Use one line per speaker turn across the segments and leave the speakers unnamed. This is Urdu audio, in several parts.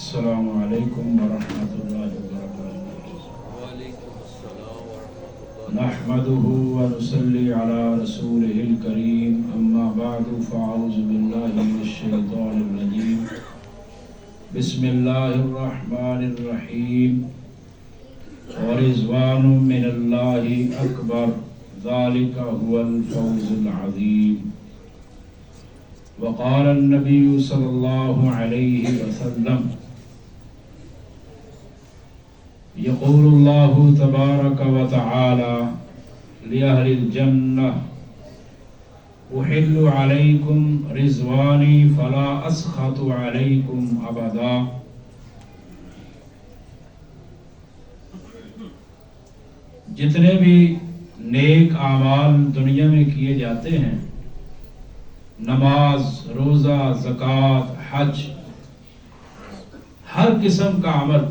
السلام علیکم ورحمۃ اللہ وبرکاتہ۔
وعلیکم السلام ورحمۃ اللہ۔
نحمده ونصلي على رسوله الكريم، اما بعد فاعوذ باللہ من الشیطان الرجیم، بسم اللہ الرحمن الرحیم۔ ورضوان من اللہ اکبر، ذلك هو الفوز العظیم۔ وقال النبی صلی اللہ علیہ وسلم، یقول اللہ تبارک و تعالی لأہل الجنہ، احل علیکم رضوانی فلا اسخط علیکم ابدا۔ جتنے بھی نیک اعمال دنیا میں کیے جاتے ہیں، نماز، روزہ، زکوٰۃ، حج، ہر قسم کا عمل،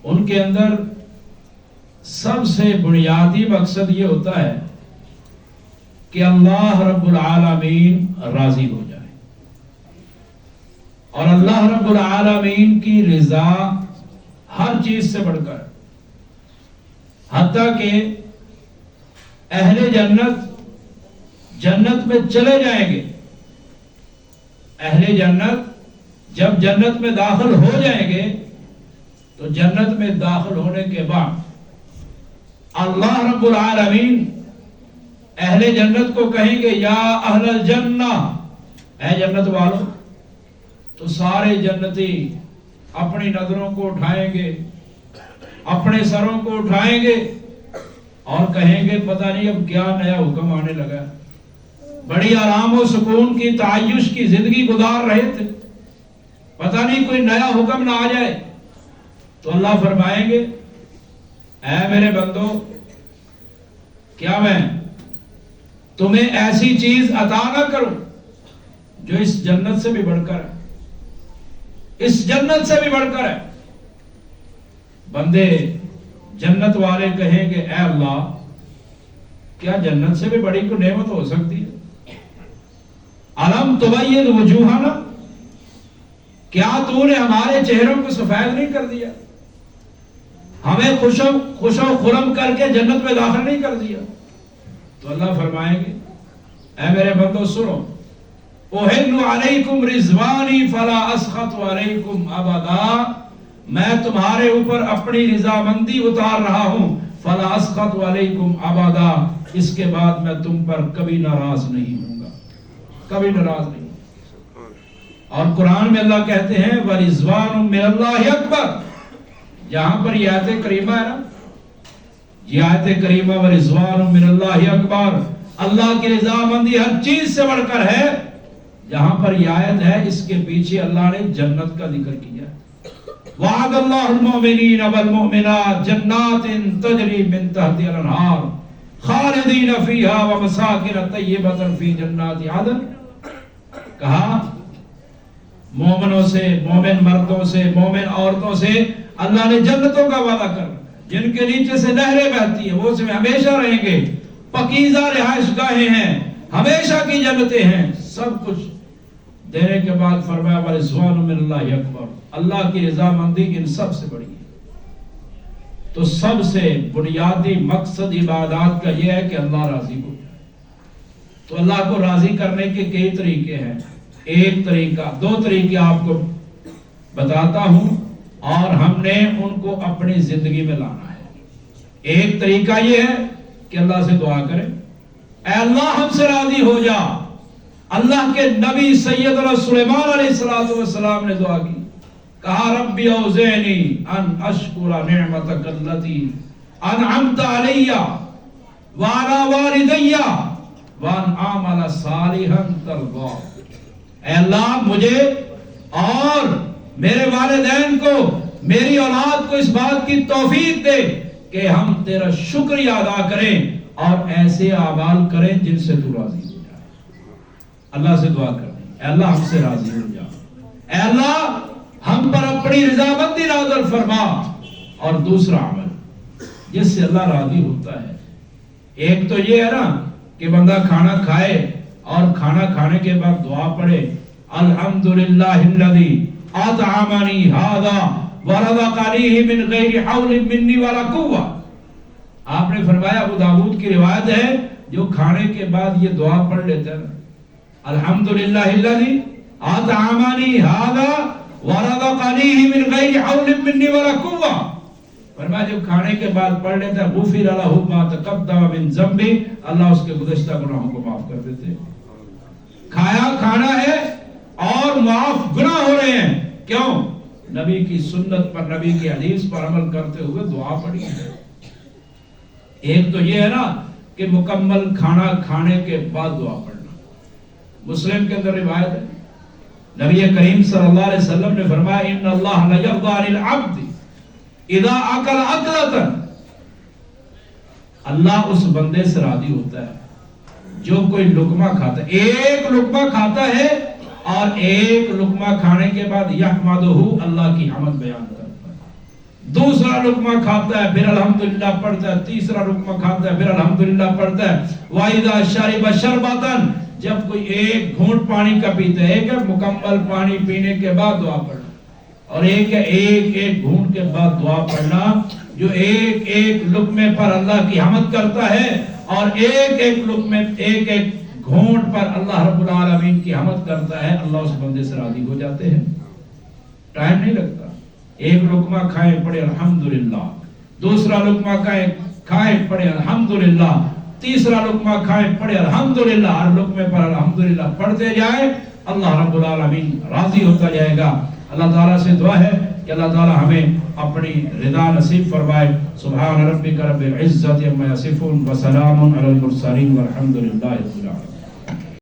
ان کے اندر سب سے بنیادی مقصد یہ ہوتا ہے کہ اللہ رب العالمین راضی ہو جائے، اور اللہ رب العالمین کی رضا ہر چیز سے بڑھ کر، حتیٰ کہ اہل جنت میں چلے جائیں گے، اہل جنت جب جنت میں داخل ہو جائیں گے تو جنت میں داخل ہونے کے بعد اللہ رب العالمین اہل جنت کو کہیں گے، یا اہل الجنہ، اے جنت والوں، تو سارے جنتی اپنی نظروں کو اٹھائیں گے، اپنے سروں کو اٹھائیں گے اور کہیں گے پتہ نہیں اب کیا نیا حکم آنے لگا، بڑی آرام و سکون کی تعیش کی زندگی گزار رہے تھے، پتہ نہیں کوئی نیا حکم نہ آ جائے۔ تو اللہ فرمائیں گے، اے میرے بندو، کیا میں تمہیں ایسی چیز عطا نہ کروں جو اس جنت سے بھی بڑھ کر ہے، اس جنت سے بھی بڑھ کر ہے۔ بندے جنت والے کہیں گے، اے اللہ، کیا جنت سے بھی بڑی کوئی نعمت ہو سکتی ہے؟ الم تبید وجوہنا، کیا تو نے ہمارے چہروں کو سفید نہیں کر دیا، ہمیں خوش و خرم کر کے جنت میں داخل نہیں کر دیا؟ تو اللہ فرمائیں گے، اے میرے بندو سنو، احل علیکم رضوانی فلا اسخط علیکم ابدا، میں تمہارے اوپر اپنی رضامندی اتار رہا ہوں، فلا اسخط علیکم ابدا، اس کے بعد میں تم پر کبھی ناراض نہیں ہوں گا، کبھی ناراض نہیں۔ اور قرآن میں اللہ کہتے ہیں وَرِضْوَانٌ مِّنَ اللَّهِ أَكْبَرُ، جہاں پر یہ آیت کریمہ ہے نا، یہ آیت کریمہ وَرِضْوَانٌ مِّنَ اللَّهِ أَكْبَرُ، اللہ کی رضامندی ہر چیز سے بڑھ کر ہے، جہاں پر یہ آیت ہے اس کے پیچھے اللہ نے جنت کا ذکر کیا، وعد اللہ المؤمنین والمؤمنات جنات تجری من تحتها الانہار خالدین فیہا ومساکن طیبۃ فی جنات عدن۔ کہا مومنوں سے، مومن مردوں سے، مومن عورتوں سے اللہ نے جنتوں کا وعدہ کر، جن کے نیچے سے نہریں بہتی ہیں، وہ اس میں ہمیشہ رہیں گے، پاکیزہ رہائش گاہیں ہیں، ہمیشہ کی جنتیں ہیں، سب کچھ دینے کے بعد فرمایا وَرِضْوَانٌ مِّنَ اللَّهِ أَكْبَرُ، اللہ کی رضامندی ان سب سے بڑی ہے۔ تو سب سے بنیادی مقصد عبادات کا یہ ہے کہ اللہ راضی ہو جائے۔ تو اللہ کو راضی کرنے کے کئی طریقے ہیں، ایک طریقہ، دو طریقے آپ کو بتاتا ہوں اور ہم نے ان کو اپنی زندگی میں لانا ہے۔ ایک طریقہ یہ ہے کہ اللہ سے دعا کریں، اے اللہ ہم سے راضی ہو جا۔ اللہ کے نبی سیدنا سلیمان علیہ السلام نے دعا کی، کہا ربی اوزعنی ان اشکر نعمتک التی انعمت علی وعلی والدی وان اعمل صالحا ترضاه۔ اے اللہ مجھے اور میرے والدین کو، میری اولاد کو اس بات کی توفیق دے کہ ہم تیرا شکریہ ادا کریں اور ایسے اعمال کریں جن سے تو راضی ہو جائے۔ اللہ سے دعا کریں، اے اللہ ہم سے راضی ہو جا، اے اللہ ہم پر اپنی رضامندی نازل فرما۔ اور دوسرا عمل جس سے اللہ راضی ہوتا ہے، ایک تو یہ ہے نا کہ بندہ کھانا کھائے اور کھانا کھانے کے بعد دعا پڑھے الحمدللہ الذی اطعمنی ھذا ورزقنی من غیر حول منی ولا قوہ. آپ نے فرمایا، ابو داؤد کی روایت ہے، جو کھانے کے بعد یہ دعا پڑھ لیتا ہے، الحمدللہ الذی اطعمنی ھذا ورزقنی من غیر حول منی ولا قوہ، فرمایا جب کھانے کے بعد پڑھ لیتا ہے غفر لہ ما تقدم من ذنبہ، اللہ اس کے گزشتہ گناہوں کو معاف کر دیتے ہیں. کھانا ہے اور معاف گناہ ہو رہے ہیں. کیوں؟ نبی کی سنت پر، نبی کی حدیث پر عمل کرتے ہوئے دعا پڑھی ہے. ایک تو یہ ہے نا کہ مکمل کھانا کھانے کے بعد دعا پڑھنا. مسلم کے اندر روایت ہے، نبی کریم صلی اللہ علیہ وسلم نے فرمایا ان اللہ لا یرضى عن العبد اذا اکل اکلۃ، اللہ اس بندے سے راضی ہوتا ہے جو کوئی لقمہ کھاتا ہے، ایک لقمہ کھاتا ہے اور ایک لقمہ کھانے کے بعد یحمدہ، اللہ کی حمد بیان کرتا ہے. دوسرا لقمہ کھاتا ہے پھر الحمدللہ پڑھتا ہے، تیسرا لقمہ کھاتا ہے پھر الحمدللہ پڑھتا ہے. وَإِذَا شَرِبَ شَرْبَةً، جب کوئی ایک گھونٹ پانی کا پیتا ہے، ایک ہے مکمل پانی پینے کے بعد دعا پڑھنا، اور ایک ہے ایک ایک گھونٹ کے بعد دعا پڑھنا. جو ایک ایک لقمے پر اللہ کی حمد کرتا ہے اور ایک ایک لقمے ایک ایک گھونٹ پر اللہ رب العالمین کی حمد کرتا ہے، اللہ اس بندے سے راضی ہو جاتے ہیں. ٹائم نہیں لگتا. ایک لقمہ کھائیں پڑھے الحمدللہ، دوسرا لقمہ کھائیں پڑھے الحمدللہ، تیسرا لقمہ کھائیں پڑھے الحمدللہ. ہر لقمے پر الحمدللہ پڑھتے جائیں، اللہ رب العالمین راضی ہوتا جائے گا. اللہ تعالیٰ سے دعا ہے کہ اللہ تعالیٰ ہمیں اپنی رضا نصیب فرمائے. سبحان ربک رب العزت عما یصفون وسلام علی المرسلین والحمد للہ رب العالمین.